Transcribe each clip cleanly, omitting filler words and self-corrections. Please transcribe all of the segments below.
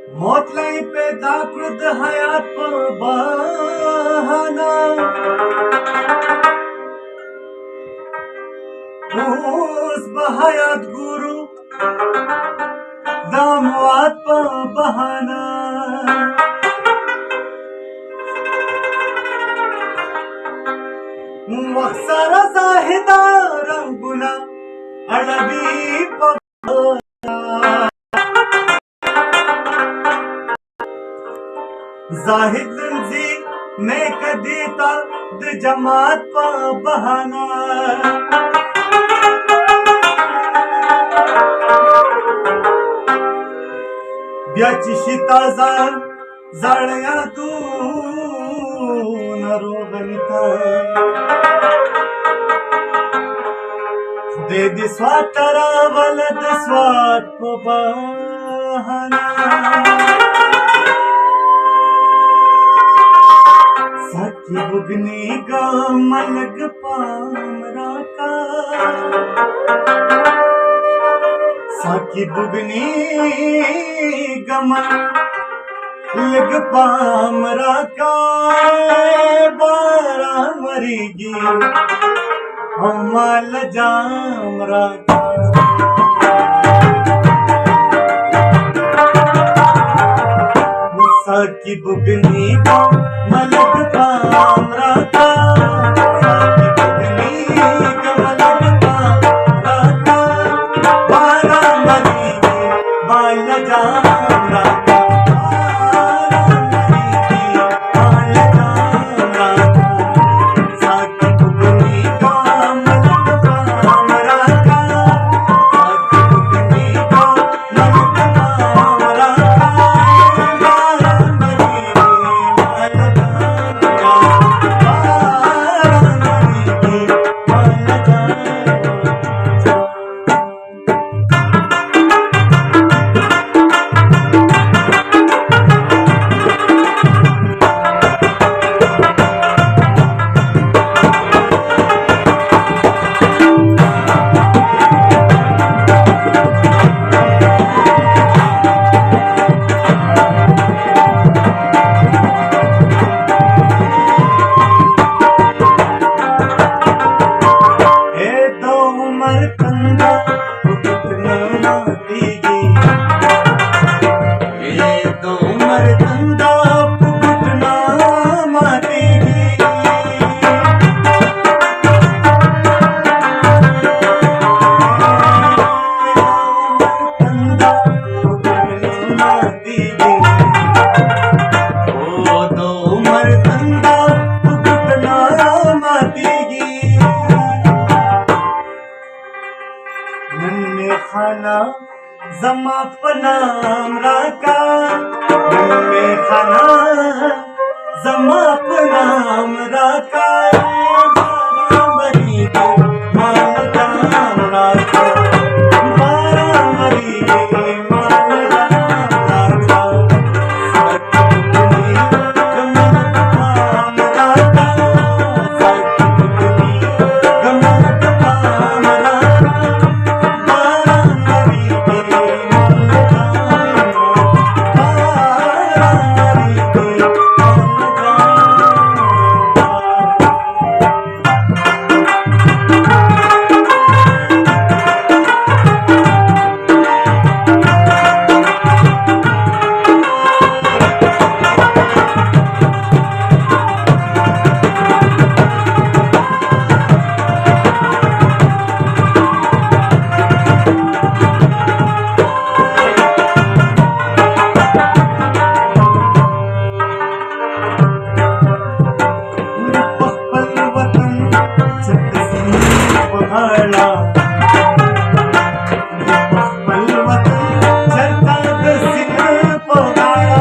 मोतलाई पैदा कृत हयात पर बहाना उस बहयात गुरु दामवात पर बहाना वक्सरा साहिदा रंगुना अड़बी जाहिद जी मैं कदीता द जमात पा बहाना ब्याचिशिता जाळया तू नरोगनिता दे दि स्वातरा वलद स्वात पा बहाना साकी बुगनी गा मलग पामरा का साकी बुगनी गमन लग पामरा का बारा मरीगी हमाल जामरा का साकी बुगनी गा मलग पामरा का साकी बुगनी गा मलग पामरा का बारा मरीगी बाल जामरा का बारा मरीगी बाल जामरा का साकी बुगनी गा मलग पामरा का साकी बुगनी गा मलग पामरा का बारा मरीगी बाल जामरा बारा मरीगी बाल जामरा ए दो उमर कंदा कितना मातीगी ए दो उमर कंदा कितना मातीगी कंदा कितना मातीगी ओ दो उमर कंदा कितना मातीगी नन्हे खाना जमा पनाम राका नन्हे खाना जमा पनाम राका बारा मरीगे माल जाम राका बारा मरीगे माल जाम राका साकी बुगनी गमन पाम राका साकी बुगनी गमन पाम राका बारा मरीगे माल जाम बारा मरीगे माल पखपल वतन चटसी पहाड़ा पखपल वतन चटसी पहाड़ा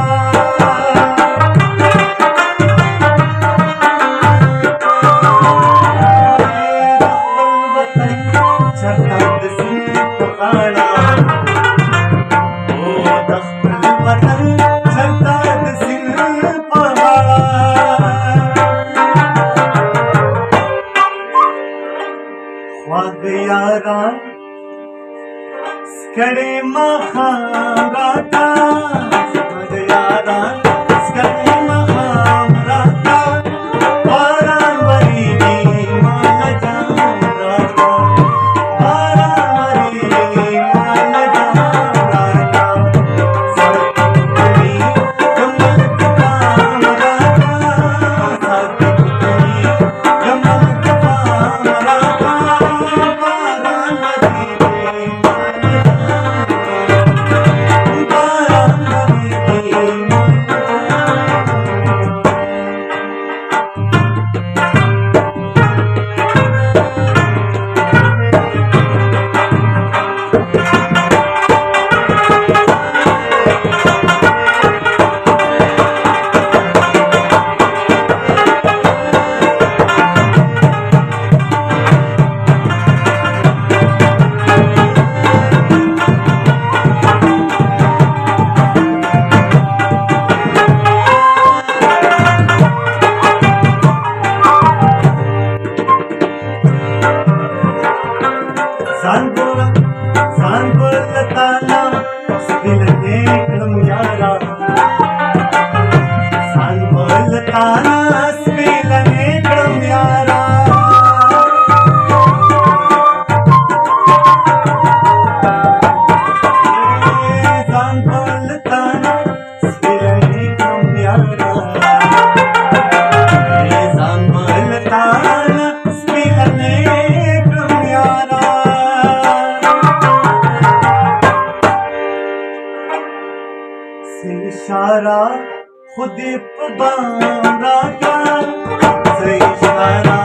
पखपल वतन चटसी पहाड़ा ओ दखपल वतन चटसी पहाड़ा ख्वाब यारा skade maharata से इशारा खुद पे बांध राजा से इशारा